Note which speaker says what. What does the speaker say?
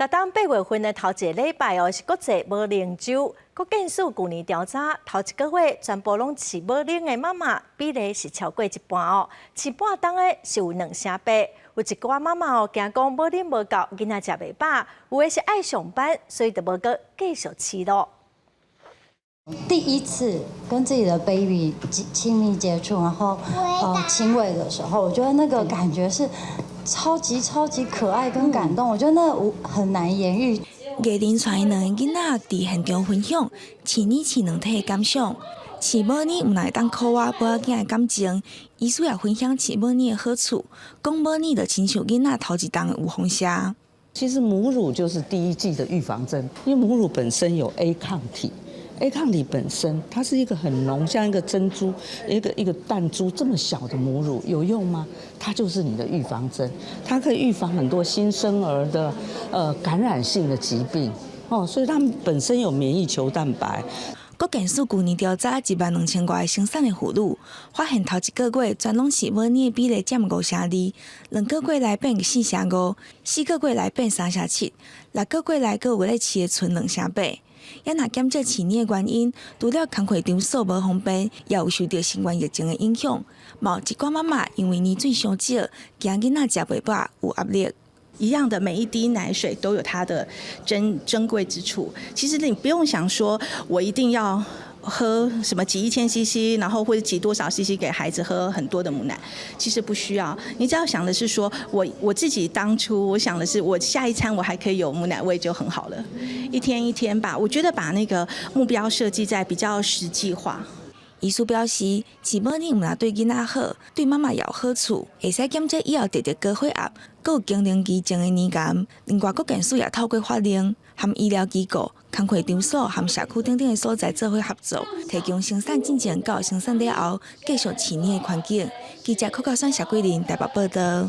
Speaker 1: 甲当8月份的头一个礼拜是国际无奶周。国健署去年调查，头一个月全部拢饲无奶的妈妈比例是超过一半哦。饲半冬的是有2成8，有一寡妈妈惊讲无奶无够，囡仔食袂饱，有的是爱上班，所以就无搁继续饲咯。
Speaker 2: 第一次跟自己的 baby 亲密接触，然后亲喂的时候，我觉得那个感觉是超级可爱跟感动，我觉得那很难言喻。
Speaker 3: 家庭带2个囡仔伫现场分享饲奶饲2体的感想，饲母奶毋但会当考我保囝的感情，医师也分享饲母奶的好处，讲母奶就亲像囡仔头一冬的有风蛇。
Speaker 4: 其实母乳就是第一剂的预防针，因为母乳本身有 A 抗体。A 抗体本身，它是一个很浓，像一个珍珠、一个弹珠这么小的母乳，有用吗？它就是你的预防针，它可以预防很多新生儿的感染性的疾病哦，所以它们本身有免疫球蛋白。
Speaker 3: 国健署去年调查12000多个生产的妇女，发现头一个月全拢饲母奶的比例占5%，2个月来变4%5，4个月来变3%7，6个月来阁有咧饲的剩2%8。也若减少饲奶的原因，除了工课场所无方便，也有受到新冠疫情的影响。嘛有一寡妈妈因为奶水伤少，惊囡仔食袂饱，有压力。
Speaker 5: 一样的，每一滴奶水都有它的珍贵之处。其实你不用想说，我一定要喝什么几1000 CC， 然后或者几多少 CC 给孩子喝很多的母奶，其实不需要。你只要想的是说，我自己当初我想的是，我下一餐我还可以有母奶喂就很好了，一天一天吧。我觉得把那个目标设计在比较实际化。
Speaker 3: 医师表示，饲母奶毋但对囡仔好，对妈妈也有好处，会使减少以后直直高血压，阁有更年期前的黏癌。另外，国健署也透过法令，和医疗机构、工课场所和社区等的所在做伙合作，提供生产进前到生产了后继续饲奶的环境。记者柯嘉轩、谢桂林台北报道。